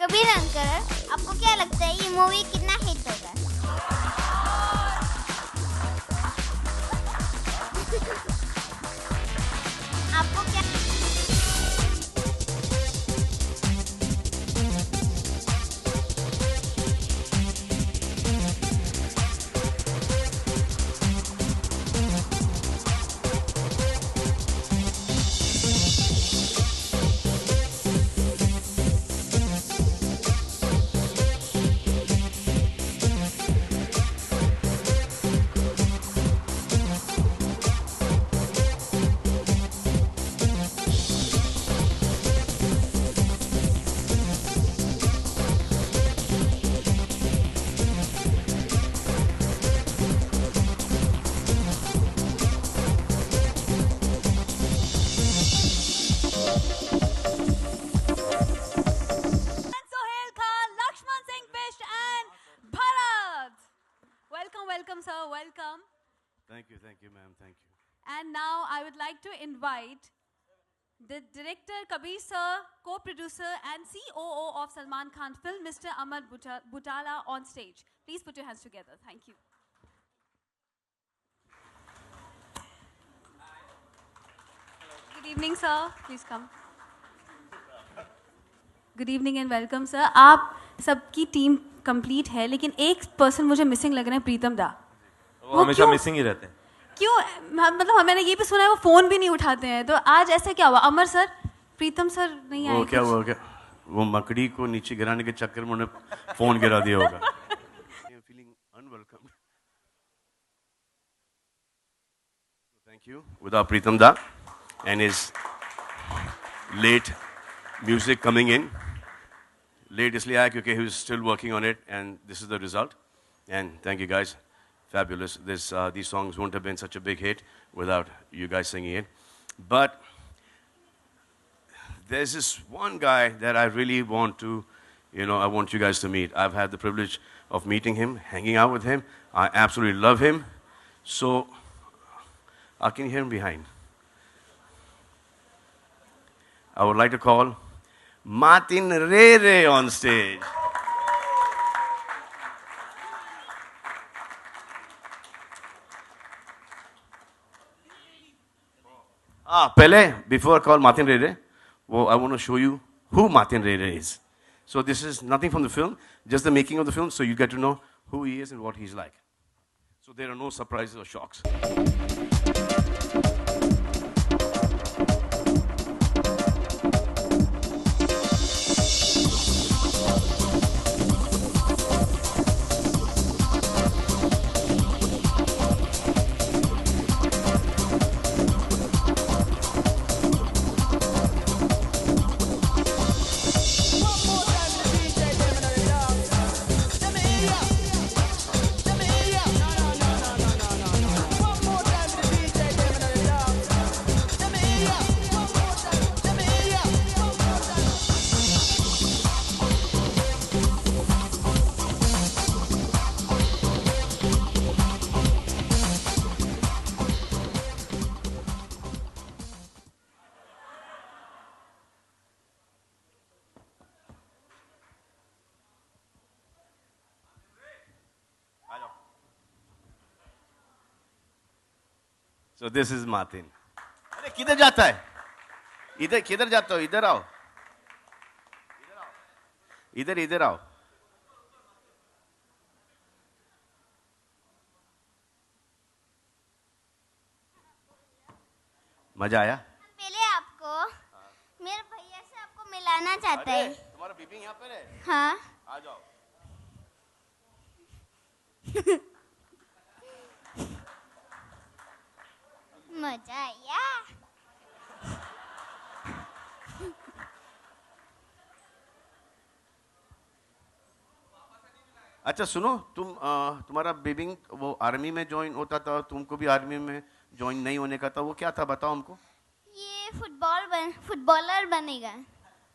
Kabir uncle, आपको क्या लगता है ये मूवी कितना हिट होगा? आपको क्या Sohail Khan, Lakshman Singh Bisht and Bharat. Welcome, sir. Welcome. Thank you, ma'am. Thank you. And now I would like to invite the director Kabir sir, co-producer and COO of Salman Khan film, Mr. Amar Butala on stage. Please put your hands together. Thank you. Good evening, sir. Please come. Good evening and welcome, sir. आप सबकी team complete है, लेकिन एक person मुझे missing लग रहे हैं, प्रीतम दा। वो हमेशा मिसिंग ही रहते हैं। क्यों? मतलब मैंने ये भी सुना है वो फोन भी नहीं उठाते हैं, तो आज ऐसा क्या हुआ? अमर सर, प्रीतम सर नहीं आए? वो क्या हुआ क्या? वो मकड़ी को नीचे गिराने के चक्कर में उन्हें फोन गिरा दिया होगा। Feeling unwelcome. Thank you, without Pritam Da and his late music coming in. Late इसलिए आया क्योंकि he was still working on it, and this is the result. And thank you guys, fabulous. These songs wouldn't have been such a big hit without you guys singing it. But there's this one guy that I really want to, I want you guys to meet. I've had the privilege of meeting him, hanging out with him. I absolutely love him. So, can you hear him behind? I would like to call Martin Rere on stage. Before I call Martin Rere, I want to show you who Martin Rere is. So this is nothing from the film, just the making of the film, so you get to know who he is and what he's like. So there are no surprises or shocks. So this is Martin. अरे किधर जाता है? इधर किधर जाता हो? इधर आओ. इधर आओ. मजा आया? पहले आपको मेरे भैया से आपको मिलाना चाहते हैं। तुम्हारा बीबी यहाँ पर है? हाँ। आ जाओ। मजा आया। अच्छा सुनो, तुम्हारा बेबी वो आर्मी में ज्वाइन होता था, तुमको भी आर्मी में ज्वाइन नहीं होने का था, वो क्या था बताओ हमको। ये फुटबॉलर बनेगा।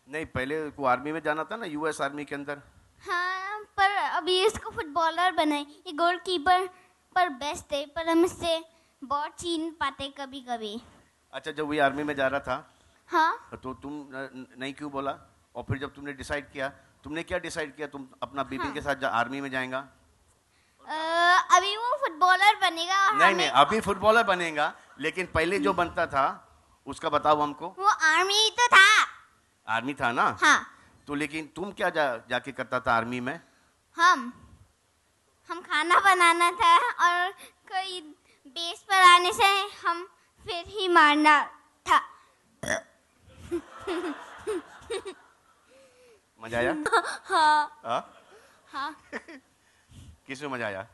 नहीं, पहले को आर्मी में जाना था ना, यूएस आर्मी के अंदर। हाँ, पर अभी इसको फुटबॉलर बनाए। ये गोलकीपर पर बेस्ट है, पर हम इससे बहुत छीन पाते कभी कभी। अच्छा, जब वो आर्मी में जा रहा था, हाँ, तो तुम नहीं क्यों बोला? और फिर जब तुमने डिसाइड किया तुमने क्या डिसाइड किया? तुम अपना बिपिन के साथ आर्मी में जाएगा? अभी वो फुटबॉलर बनेगा और नहीं नहीं, अभी फुटबॉलर बनेगा, लेकिन पहले जो बनता था उसका बताओ हमको। वो आर्मी तो था। आर्मी था ना? हाँ। तो लेकिन तुम क्या जाके करता था आर्मी में? हम खाना बनाना था और कोई बेस पर आने से हम फिर ही मारना था। मजा आया? हाँ हाँ? हाँ। किसमें मजा आया?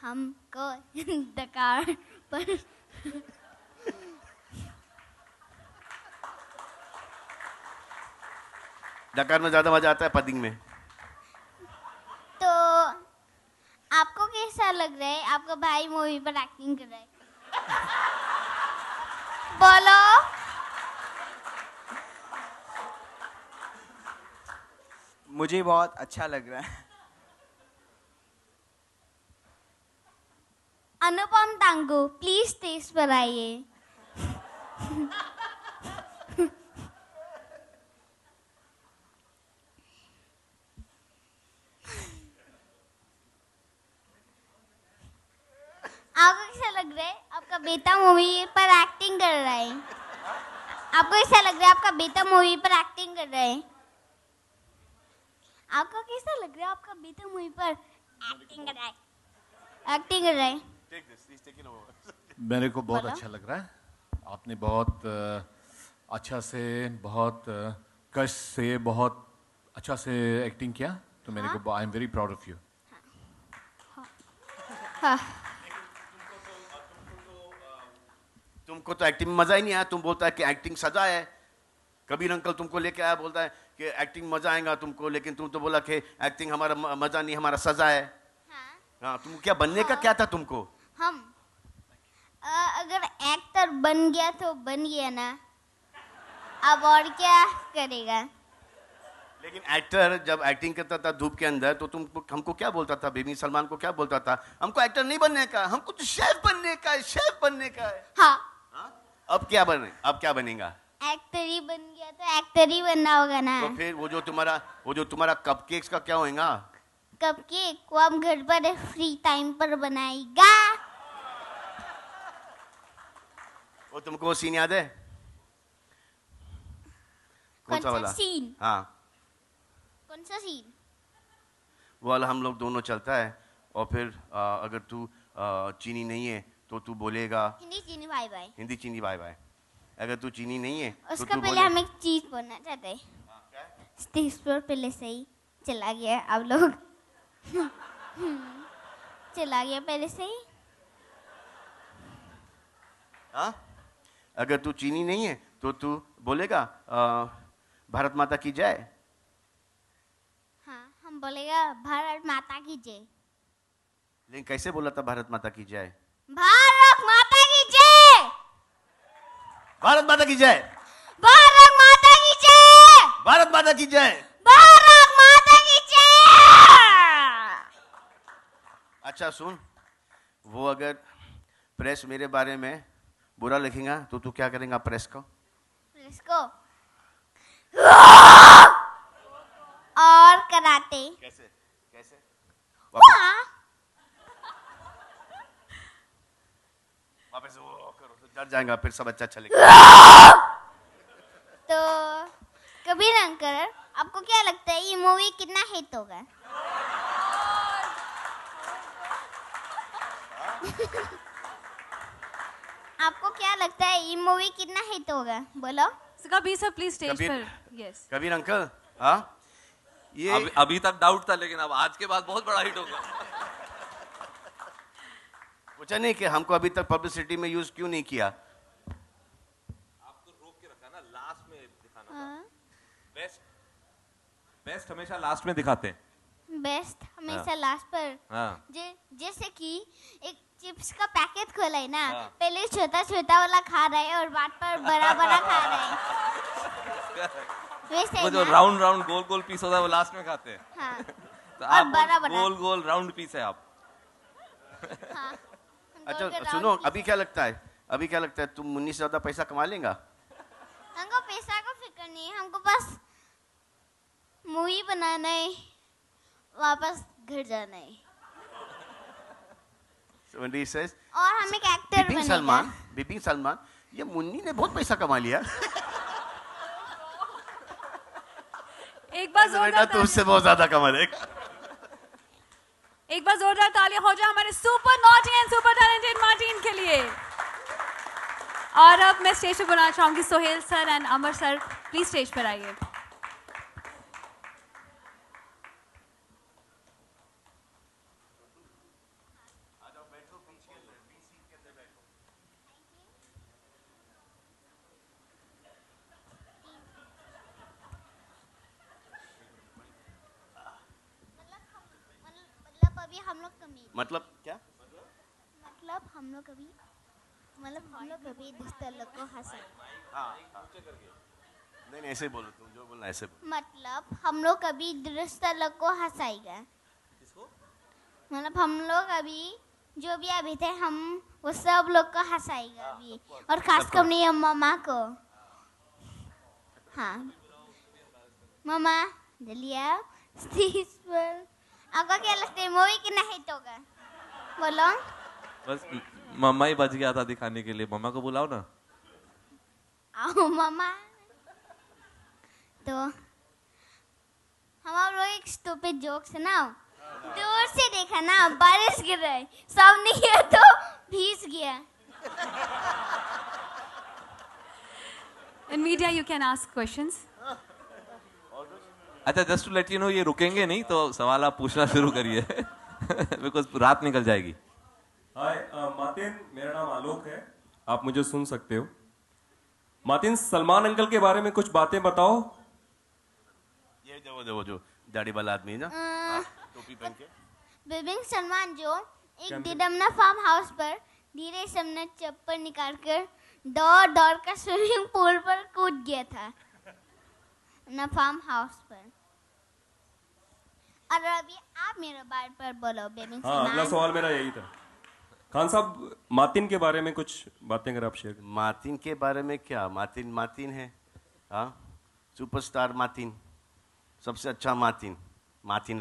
हमको डकार पर डकार में ज्यादा मजा आता है पदिंग में? तो आपको कैसा लग रहा है? आपका भाई मूवी पर एक्टिंग कर रहा है। बोलो। मुझे बहुत अच्छा लग रहा है। अनुपम तांगू प्लीज स्टेज पर आइए। आपको कैसा लग रहा है? आपका बेटा मूवी पर एक्टिंग कर रहा है। आपको कैसा लग रहा है? आपका बेटा मूवी पर एक्टिंग कर रहा है। आपको कैसा लग रहा है? आपका बेटा मूवी पर एक्टिंग कर रहा है। एक्टिंग कर रहा है। मेरे को बहुत बोलो। अच्छा लग रहा है। आपने बहुत अच्छा से, बहुत कष्ट से, बहुत अच्छा से एक्टिंग किया, तो मेरे को I am very proud of you. हाँ। तुमको तो एक्टिंग में मजा ही नहीं आया। तुम बोलता है कि एक्टिंग सजा है। कबीर अंकल तुमको लेके आया, बोलता है कि एक्टिंग मजा आएगा तुमको, लेकिन तुम तो बोला कि एक्टिंग हमारा मजा नहीं, हमारा सजा है। हाँ। हाँ, तुम क्या बनने का क्या था तुमको? हम अगर एक्टर बन गया तो बन गया ना, अब और क्या करेगा? लेकिन एक्टर जब एक्टिंग करता था धूप के अंदर, तो तुम हमको क्या बोलता था? बेबी सलमान को क्या बोलता था? हमको एक्टर नहीं बनने का, हमको तो शेफ बनने का है, शेफ बनने का है। हाँ। हाँ? अब क्या बनेगा? एक्टर ही बन गया तो एक्टर ही बनना होगा ना। तो फिर वो जो तुम्हारा कपकेक्स का क्या होएगा? कपकेक को हम घर पर फ्री टाइम पर बनाएगा। वो तुमको वो सीन याद है? कौन सा वाला सीन? हाँ, कौन सा सीन? वो वाला हम लोग दोनों चलता है और फिर अगर तू चीनी नहीं है तो तू बोलेगा हिंदी चीनी बाय बाय। हिंदी चीनी बाय बाय। अगर तू चीनी नहीं है तो उसका तू पहले हम एक चीज बोलना चाहते हैं। स्टेज पर पहले से ही चला गया आप लोग। चला गया पहले से ही। हाँ? अगर तू चीनी नहीं है तो तू बोलेगा भारत माता की जय। हाँ, हम बोलेगा भारत माता की जय। लेकिन कैसे बोला था भारत माता की जय? भारत माता की जय। भारत माता की जय। भारत माता की जय। भारत माता की जय। भारत माता की जय। अच्छा सुन, वो अगर प्रेस मेरे बारे में बुरा लिखेगा तो तू क्या करेगा प्रेस को? इसको और कराते। कैसे कैसे? वापस वो करो तो डर जाएगा, फिर सब अच्छा चलेगा। तो कबीर अंकल, आपको क्या लगता है ये मूवी कितना हिट होगा? आपको क्या लगता है ये मूवी कितना हिट होगा? बोलो। So Kabir sir, please stage Kabir- पर. Yes. कबीर अंकल, हाँ ये अभी तक डाउट था, लेकिन अब आज के बाद बहुत बड़ा हिट होगा। पूछा नहीं कि हमको अभी तक पब्लिसिटी में यूज क्यों नहीं किया? आपको रोक के रखा ना, लास्ट में दिखाना। हाँ। बेस्ट हमेशा लास्ट में दिखाते हैं। बेस्ट हमेशा लास्ट पर। हाँ। जैसे कि एक चिप्स का पैकेट खोला है ना, हाँ। पहले छोटा छोटा वाला खा रहा है और बाद पर बड़ा बड़ा खा रहा है। वैसे वो जो ना? राउंड राउंड गोल गोल पीस होता है वो लास्ट में खाते हैं। हाँ। तो और आप बड़ा बड़ा। गोल गोल राउंड पीस है आप। हाँ। अच्छा गोल-गोल सुनो, राउंड अभी क्या लगता है? अभी क्या लगता है तुम मुन्नी से ज्यादा पैसा कमा लेगा? हमको पैसा का फिक्र नहीं है, हमको बस बनाना है, वापस घर जाना है। So when he says, और हम एक एक्टर बनेगा। बिपिन सलमान, ये मुन्नी ने बहुत पैसा कमा लिया। एक बार बेटा जोरदार तू उससे बहुत ज्यादा कमा देगा। एक बार जोरदार तालियां हो जाए हमारे super naughty and super talented Martin के लिए। और अब मैं स्टेज पर बुलाना चाहूंगी Sohail sir and Amar sir, please stage पर आइए। मतलब अभी हम लोग कमी, मतलब क्या? मतलब हम लोग कभी दोस्त लोग को हंसाए। नहीं ऐसे बोलो, तुम जो बोलना ऐसे बोलो। मतलब हम लोग कभी दोस्त लोग को हंसाएगा। मतलब हम लोग अभी जो भी अभी थे, हम वो सब लोग को हंसाएगा अभी, और खासकर अपनी मम्मा को। हाँ मम्मा जल्दी आओ स्टेज पर। आपको क्या लगता है मूवी कितना हिट होगा? बोलो। बस मम्मा ही बच गया था दिखाने के लिए, मम्मा को बुलाओ ना। आओ मम्मा। तो हम आप लोग एक स्टूपिड जोक सुनाओ। दूर से देखा ना, बारिश गिर रहा है, सामने गया तो भीग गया। In media you can ask questions. अच्छा just to let you know, ये रुकेंगे नहीं तो सवाल आप पूछना शुरू करिए बिकॉज रात निकल जाएगी। हाय मार्टिन, मेरा नाम आलोक है, आप मुझे सुन सकते हो। मार्टिन, सलमान अंकल के बारे में कुछ बातें बताओ। ये जो दाढ़ी वाला आदमी ना, टोपी पहन के। बिपिन सलमान जो एक दिडमना फार्म हाउस पर धीरे से हमने चप्पल निकाल कर दौड़ कर स्विमिंग पूल पर कूद गया था अपना फार्म हाउस पर। और अभी आप मेरे बारे पर बोलो बिपिन हाँ, अगला सलमान। सवाल मेरा यही था। खान साहब, मार्टिन के बारे में कुछ बातें अगर आप शेयर करें। मार्टिन के बारे में क्या? मार्टिन है, हाँ, सुपरस्टार मार्टिन, सबसे अच्छा मार्टिन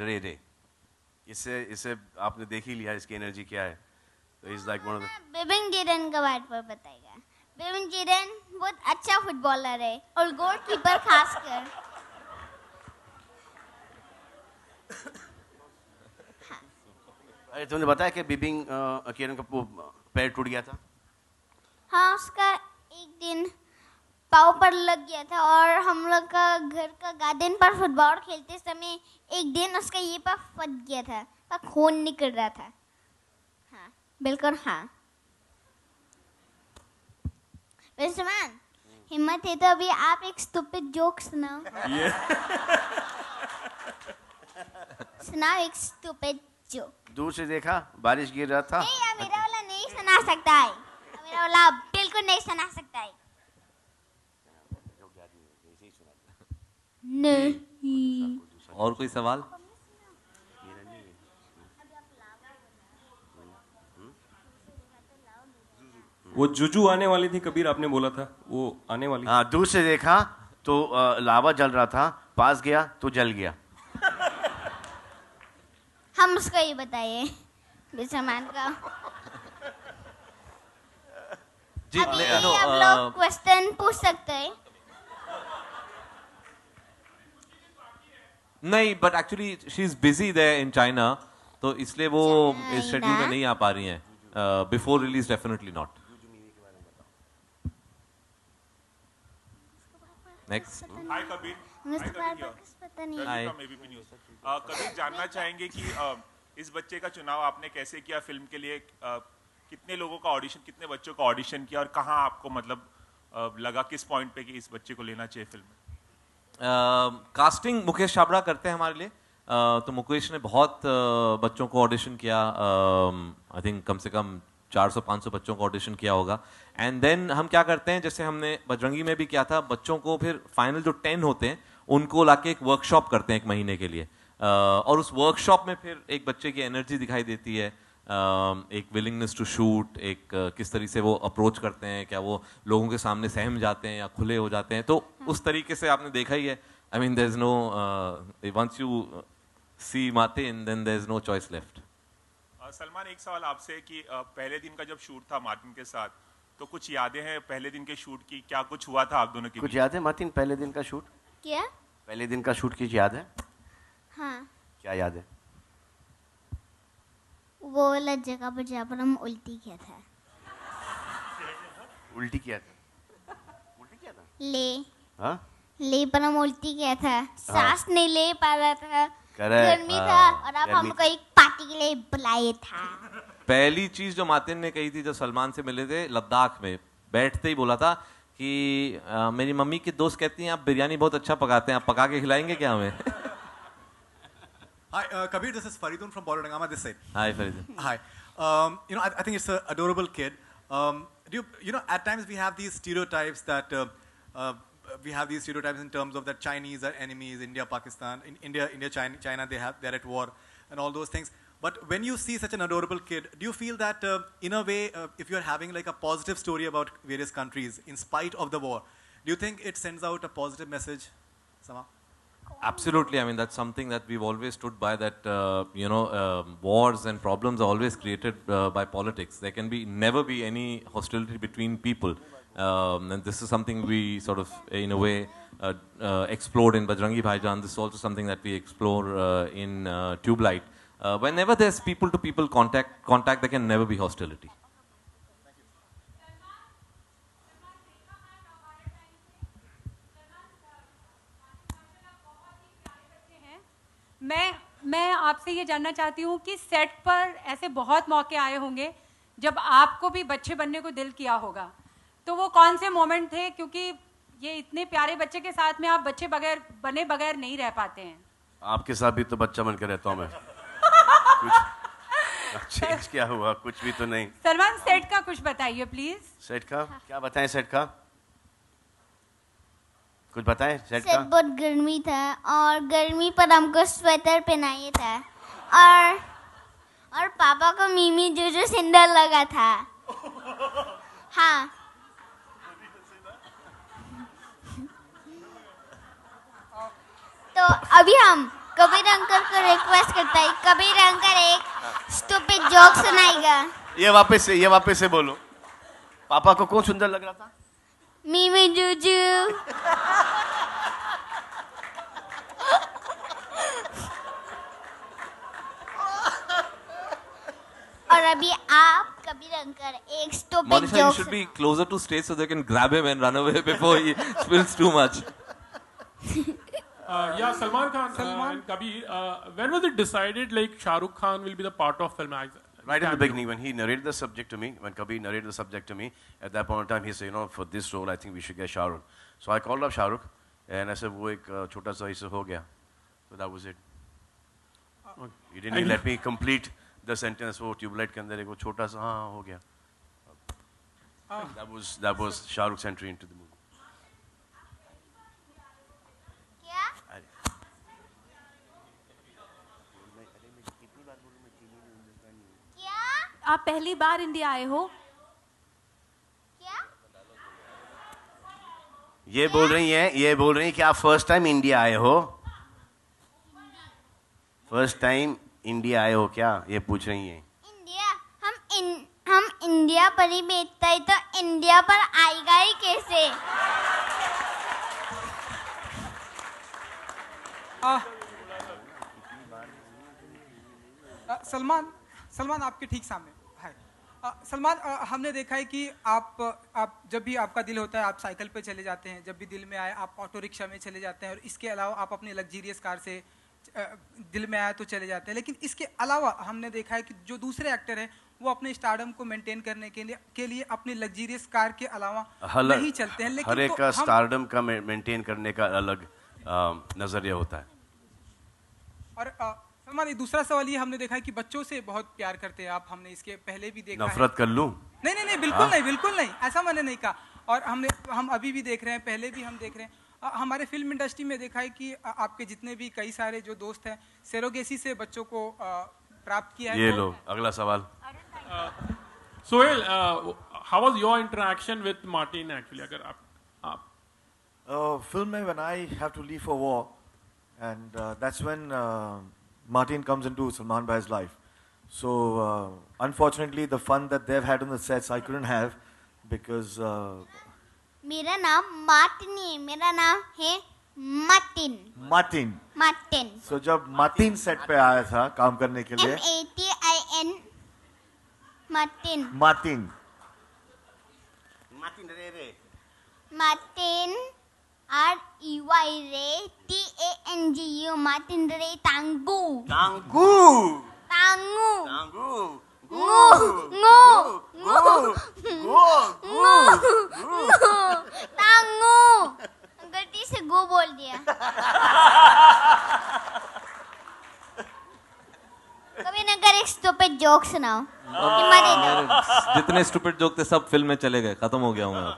रे। इससे आपने देख ही लिया इसकी एनर्जी क्या है। तो is like one of the. Bipin जिरन के बारे पर बताएगा। बिपिन जिरन बहुत अच्छा फुटबॉलर है, और गोलकीपर खासकर। अरे तुमने बताया कि बिपिन किरण का पैर टूट गया था। हाँ, उसका एक दिन पाँव पर लग गया था, और हम लोग का घर का गार्डन पर फुटबॉल खेलते समय एक दिन उसका ये पर फट गया था, पर खून निकल रहा था। हाँ बिल्कुल, हाँ। विश्वान, हिम्मत है तो अभी आप एक स्टूपिड जोक सुनाओ। सुनाओ एक स्टूपिड जोक। दूर से देखा, बारिश गिर रहा था। नहीं, अब मेरा वाला नहीं सुना सकता है, अब मेरा वाला बिल्कुल नहीं सुना सकता है। नहीं। और कोई सवाल? वो जुजू आने वाली थी कबीर, आपने बोला था वो आने वाली। हाँ, दूर से देखा तो लावा जल रहा था, पास गया तो जल गया। हम उसको ही बताइए विश्वमान का। जी अभी नो, आप लोग क्वेश्चन पूछ सकते हैं। नहीं, but actually she is busy there in China, तो इसलिए वो इस शेड्यूल में नहीं आ पा रही हैं। Before release definitely not. Next. Hi Kabir. मुझे पता नहीं। हाय। ABP news. कबीर, जानना चाहेंगे कि इस बच्चे का चुनाव आपने कैसे किया फिल्म के लिए? कितने लोगों का ऑडिशन, कितने बच्चों का ऑडिशन किया, और कहाँ आपको मतलब लगा किस पॉइंट पे कि इस बच्चे को लेना चाहिए फिल्म में? कास्टिंग मुकेश छाबड़ा करते हैं हमारे लिए। तो मुकेश ने बहुत बच्चों को ऑडिशन किया, आई थिंक कम से कम 400-500 बच्चों को ऑडिशन किया होगा। एंड देन हम क्या करते हैं, जैसे हमने बजरंगी में भी किया था, बच्चों को फिर फाइनल जो 10 होते हैं उनको लाके एक वर्कशॉप करते हैं 1 महीने के लिए। और उस वर्कशॉप में फिर एक बच्चे की एनर्जी दिखाई देती है, एक विलिंगनेस टू शूट, एक किस तरीके से वो अप्रोच करते हैं, क्या वो लोगों के सामने सहम जाते हैं या खुले हो जाते हैं। तो उस तरीके से आपने देखा ही है, I mean, there's no, once you see Martin, then there's no choice left. Salman, एक सवाल आपसे कि पहले दिन का जब शूट था मार्टिन के साथ, तो कुछ यादें हैं पहले दिन के शूट की? क्या कुछ हुआ था आप दोनों के कुछ बीच? याद है मार्टिन पहले दिन का शूट? क्या? पहले दिन का शूट की याद है? हाँ, क्या याद है? वो वाला जगह पर जहाँ पर हम उल्टी किया था। उल्टी किया था? उल्टी किया था? हाँ? ले पर हम उल्टी किया था, सांस नहीं ले पा रहा था, Correct, गर्मी था हाँ, और अब गर्मी हमको एक पार्टी के लिए बुलाया था। पहली चीज जो मार्टिन ने कही थी जब सलमान से मिले थे लद्दाख में, बैठते ही बोला था कि मेरी मम्मी की दोस्त कहती हैं आप बिरयानी बहुत अच्छा पकाते हैं, आप पका के खिलाएंगे क्या हमें? Hi, Kabir, this is Faridun from Bolorangama this side. Hi, Farid. Hi. I think it's an adorable kid. At times we have these stereotypes that in terms of that Chinese are enemies, India, Pakistan, India, China, they're at war and all those things. But when you see such an adorable kid, do you feel that in a way, if you're having like a positive story about various countries in spite of the war, do you think it sends out a positive message somehow? Absolutely. I mean, that's something that we've always stood by, that, wars and problems are always created by politics. There can never be any hostility between people. And this is something we sort of, in a way, explored in Bajrangi Bhaijaan. This is also something that we explore in Tube Light. Whenever there's people-to-people contact, there can never be hostility. मैं आपसे ये जानना चाहती हूँ कि set पर ऐसे बहुत मौके आए होंगे जब आपको भी बच्चे बनने को दिल किया होगा, तो वो कौन से मोमेंट थे? क्योंकि ये इतने प्यारे बच्चे के साथ में आप बच्चे बने बगैर नहीं रह पाते हैं। आपके साथ भी तो बच्चा बनकर रहता हूँ मैं। कुछ चेंज क्या हुआ? कुछ भी तो नहीं। सलमान, सेट का कुछ बताइए प्लीज। सेट का क्या बताएं? सेट का कुछ बताएं? सेट का बहुत गर्मी था और गर्मी पर हमको स्वेटर पहनाया था और पापा को मीमी जो सैंडल लगा था। हाँ, तो अभी हम कबीर अंकल को रिक्वेस्ट करता है, कबीर अंकल एक स्टूपिड जोक सुनाएगा। ये वापस से बोलो। पापा को कौन सुंदर लग रहा था? मीमी जूजू। और अभी आप कबीर अंकल एक stupid Monisha, you joke. should be closer to stage so they can grab him and run away before he spills too much. Yeah, Salman Khan and Kabir, when was it decided like Shah Rukh Khan will be the part of film? Right in the beginning, when he narrated the subject to me, when Kabir narrated the subject to me, at that point in time, he said, for this role, I think we should get Shah Rukh. So I called up Shah Rukh, and I said, वो एक छोटा सा हिस्सा हो गया. So that was it. He didn't even let me complete the sentence. वो tubelight के अंदर एक वो छोटा सा हाँ हो गया. That was Shah Rukh's entry into the movie. आप पहली बार इंडिया आए हो? क्या? ये बोल रही हैं कि आप फर्स्ट टाइम इंडिया आए हो? फर्स्ट टाइम इंडिया आए हो क्या? ये पूछ रही हैं। इंडिया हम इंडिया पर ही बेचता है तो इंडिया पर आएगा ही कैसे? सलमान आपके ठीक सामने। हाय सलमान, हमने देखा है कि आप जब भी आपका दिल होता है आप साइकिल पे चले जाते हैं, जब भी दिल में आए आप ऑटो रिक्शा में चले जाते हैं, और इसके अलावा आप अपने लग्जरियस कार से दिल में आया तो चले जाते हैं। लेकिन इसके अलावा हमने देखा है कि जो दूसरे एक्टर हैं वो अपने स्टारडम को मेंटेन करने के लिए अपनी लग्जरियस कार के अलावा नहीं चलते हैं। लेकिन हर एक का स्टारडम का मेंटेन करने का अलग नजरिया होता है। और सलमान, एक दूसरा सवाल ये हमने देखा है कि बच्चों से बहुत प्यार करते हैं आप, हमने इसके पहले भी देखा नफरत कर लूं? नहीं, बिल्कुल नहीं, ऐसा मैंने नहीं कहा। और हम अभी भी देख रहे हैं, पहले भी हम देख रहे हैं, हमारे फिल्म इंडस्ट्री में देखा है कि आपके जितने भी कई सारे जो दोस्त हैं सेरोगेसी से बच्चों को प्राप्त किया है। ये लो अगला सवाल। Sohail, how was your interaction with Martin actually? अगर आप Film mein when I have to leave for war, and that's when Martin comes into Salman Bhai's life. So unfortunately, the fun that they've had on the sets, I couldn't have because. मेरा नाम Martin नहीं है, मेरा नाम है Martin. Martin. Martin. So जब Martin set पे आया था काम करने के लिए. MATIN. मार्टिन. मार्टिन. मार्टिन रे. मार्टिन REY रे TANGU मार्टिन रे तांगू. तांगू. तांगू. तांगू. तांगू. गलती से गो बोल दिया. कभी ना कर एक स्टूपिड जोक सुनाओ. जितने स्टूपिड जोक थे सब फिल्म में चले गए, खत्म हो गया हूँ मैं.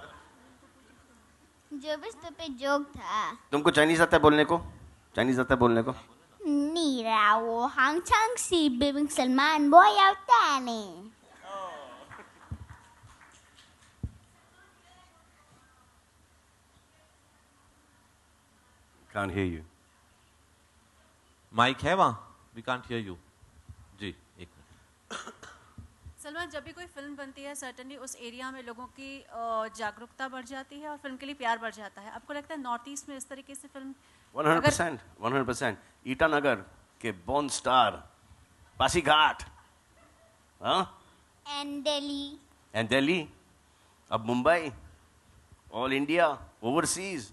जो भी स्टूपिड जोक था. तुमको चाइनीज आता है बोलने को? चाइनीज आता है बोलने को? 你让我好像是被Salman boy out there. Can't hear you. Mic है वहाँ? We can't hear you. जी, एक मिनट. सलमान, जब भी कोई फिल्म बनती है सर्टनली उस एरिया में लोगों की जागरूकता बढ़ जाती है और फिल्म के लिए प्यार बढ़ जाता है. आपको लगता है नॉर्थ ईस्ट में इस तरीके से फिल्म 100%. ईटानगर के born star, Pasighat, And Delhi. And Delhi, अब मुंबई, ऑल इंडिया, ओवरसीज.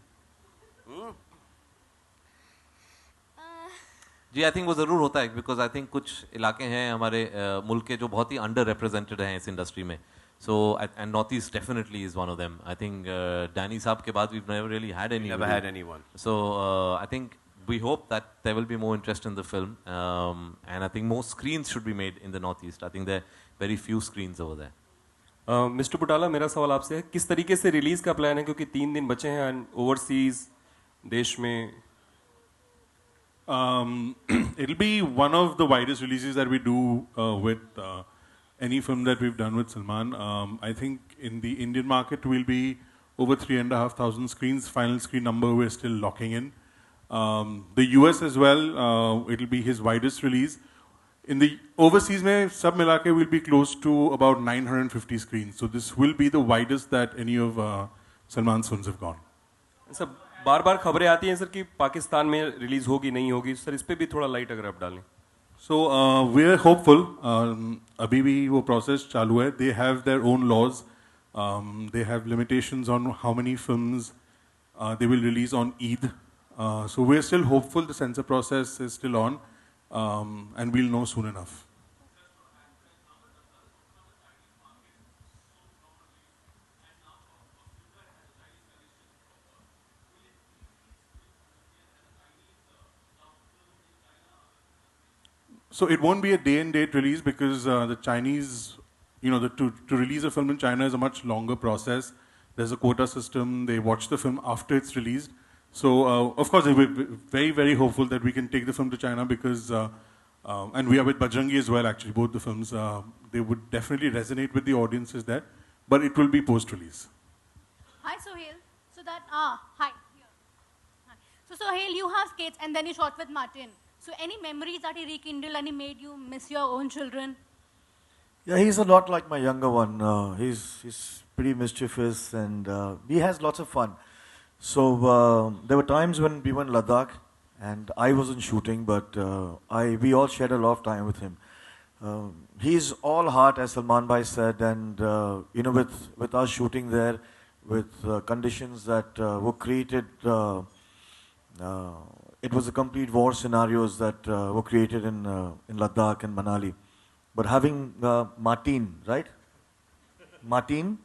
जी, आई थिंक वो ज़रूर होता है बिकॉज आई थिंक कुछ इलाके हैं हमारे मुल्क के जो बहुत ही अंडर रिप्रेजेंटेड हैं इस इंडस्ट्री में. So and north east definitely is one of them. I think Danny साहब के बाद we never really had anyone. So I think we hope that there will be more interest in the film, and I think more screens should be made in the Northeast. I think there are very few screens over there. Mister Butala, मेरा सवाल आपसे है, किस तरीके से release का plan है, क्योंकि 3 दिन बचे हैं ओवरसीज देश में? It'll be one of the widest releases that we do with any film that we've done with Salman. I think in the Indian market we'll be over 3,500 screens. Final screen number we're still locking in. The US as well, it'll be his widest release. In the overseas mein sab mila ke will be close to about 950 screens. So this will be the widest that any of Salman's films have gone. Sir, बार-बार खबरें आती हैं sir कि पाकिस्तान में release होगी नहीं होगी. Sir, इस पे भी थोड़ा लाइट अगर आप डालें. So we're hopeful. अभी भी वो process चालू है. They have their own laws. They have limitations on how many films they will release on Eid. So we're still hopeful. The censor process is still on, and we'll know soon enough. So it won't be a day and date release because the Chinese, to release a film in China is a much longer process. There's a quota system. They watch the film after it's released. So, of course, we're very, very hopeful that we can take the film to China because, and we are with Bajrangi as well, actually, both the films. They would definitely resonate with the audiences there, but it will be post-release. Hi, Sohail. So hi. So, Sohail, you have kids and then you shot with Martin. So, any memories that he rekindled and he made you miss your own children? Yeah, he's a lot like my younger one. He's pretty mischievous and he has lots of fun. So there were times when we went Ladakh and I wasn't shooting, but we all shared a lot of time with him. He's all heart, as Salman Bhai said, and with us shooting there, with conditions that were created, it was a complete war scenarios that were created in Ladakh and Manali. But having Martin, right? Martin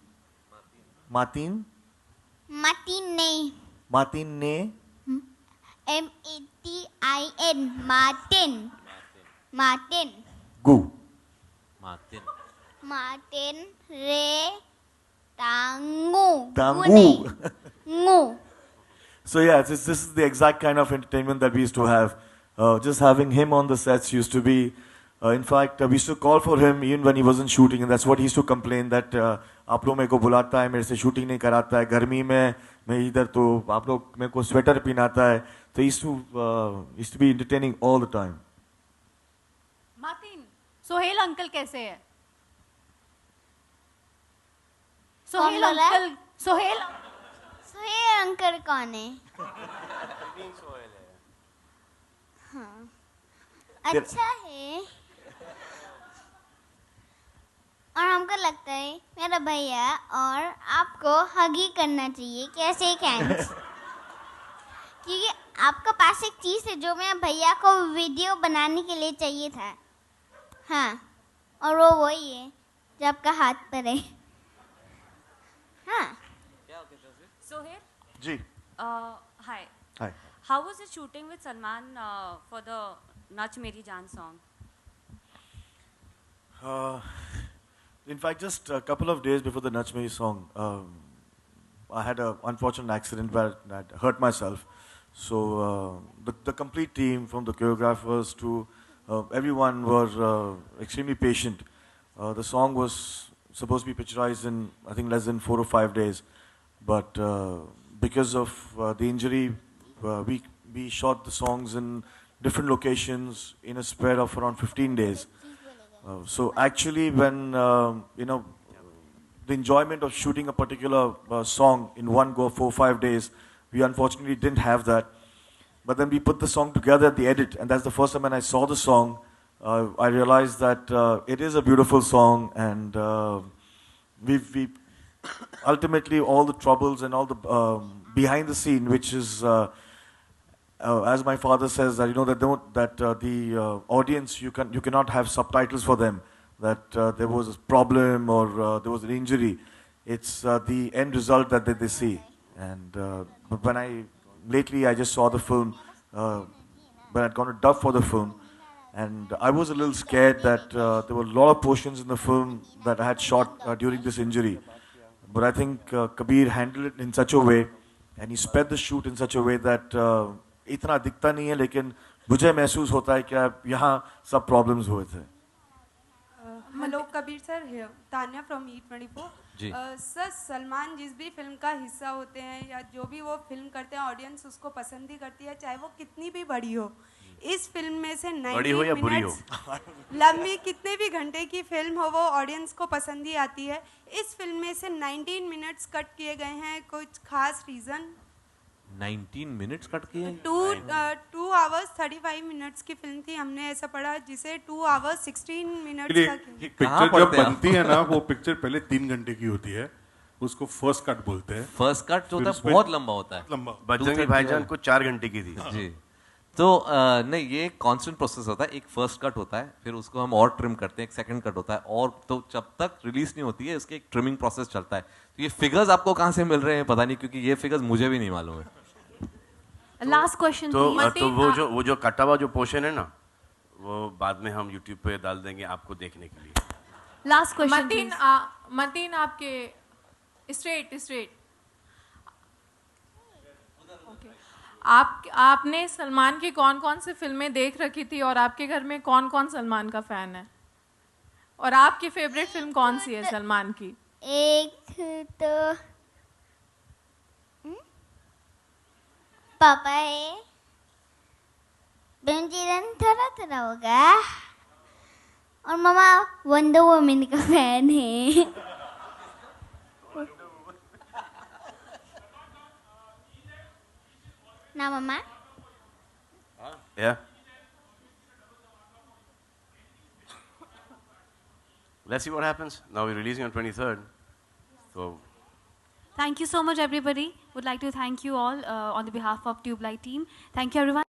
नहीं. Martin ने. MATIN. Martin. Martin. Gu. Martin Ray Tangu. Tangu. So yeah, this is the exact kind of entertainment that we used to have. Just having him on the sets used to be In fact, we used to call for him even when he wasn't shooting, and that's what he used to complain that आप लोग मेरे को बुलाता है, मेरे से shooting नहीं कराता है, गर्मी में मैं इधर तो आप लोग मेरे को स्वेटर पहनाता है, तो he used to be entertaining all the time. Martin, Sohail uncle कैसे है? सोहेल अंकल, सोहेल अंकल कौन है? हाँ, अच्छा है। और हमको लगता है मेरा भैया और आपको हग ही करना चाहिए, कैसे हैंड्स, क्योंकि आपके पास एक चीज़ है जो मैं भैया को वीडियो बनाने के लिए चाहिए था। हाँ, और वो वही है जो आपका हाथ पर है। हाँ। Sohail? Ji. Hi. Hi. How was it shooting with Salman for the Nach Meri Jaan song? In fact, just a couple of days before the Nach Meri song, I had an unfortunate accident where I hurt myself. So the complete team, from the choreographers to everyone, were extremely patient. The song was supposed to be picturized in, I think, less than 4 or 5 days. But because of the injury, we shot the songs in different locations in a spread of around 15 days. So actually, when the enjoyment of shooting a particular song in one go, 4 or 5 days, we unfortunately didn't have that. But then we put the song together at the edit, and that's the first time when I saw the song, I realized that it is a beautiful song, and we ultimately all the troubles and all the behind the scene, which is as my father says, that the audience, you cannot have subtitles for them, that there was a problem or there was an injury. It's the end result that they see. And when lately I just saw the film, when I'd gone to dub for the film, and I was a little scared that there were a lot of portions in the film that I had shot during this injury. But I think Kabir handled it in such a way, and he sped the shoot in such a way that इतना दिखता नहीं है, लेकिन मुझे महसूस होता है कि यहाँ सब प्रॉब्लम्स हुए थे. Hello Kabir sir, Tanya from E24. Sir, Salman जिस भी फिल्म का हिस्सा होते हैं या जो भी वो फिल्म करते हैं, ऑडियंस उसको पसंद ही करती है, चाहे वो कितनी भी बड़ी हो. इस फिल्म में से 90 मिनट्स लंबी, कितने भी घंटे की फिल्म हो, वो ऑडियंस को पसंद ही आती है. इस फिल्म में से 19 मिनट्स कट किए गए हैं, कुछ खास रीज़न? 19 मिनट्स कट किए? 2 hours 35 मिनट्स की फिल्म थी, हमने ऐसा पढ़ा, जिसे 2 hours 16 मिनट्स का. पिक्चर जब बनती है ना, वो पिक्चर पहले 3 घंटे की होती है, उसको फर्स्ट कट बोलते हैं. फर्स्ट कट जो होता है बहुत लंबा होता है. बजरंगी भाईजान को 4 घंटे की थी. जी. तो नहीं, ये कांस्टेंट प्रोसेस होता है. एक फर्स्ट कट होता है, फिर उसको हम और ट्रिम करते हैं, एक सेकंड कट होता है, और तो जब तक रिलीज नहीं होती है इसके एक ट्रिमिंग प्रोसेस चलता है. तो ये फिगर्स आपको कहाँ से मिल रहे हैं पता नहीं, क्योंकि ये फिगर्स मुझे भी नहीं मालूम है. Last question. तो वो जो कटा हुआ जो पोर्शन है ना, वो बाद में हम YouTube पे डाल देंगे आपको देखने के लिए. Last question. मतीन, आपके स्ट्रेट आपने सलमान की कौन कौन सी फिल्में देख रखी थी, और आपके घर में कौन कौन सलमान का फैन है, और आपकी फेवरेट फिल्म कौन सी है सलमान की? एक तो पापा है, बेंजीरन थोड़ा होगा, और मामा वंडर वुमन का फैन है. ना मामा? Yeah. Let's see what happens. Now we're releasing on 23rd. So. Thank you so much, everybody. Would like to thank you all on the behalf of Tube Light team. Thank you, everyone.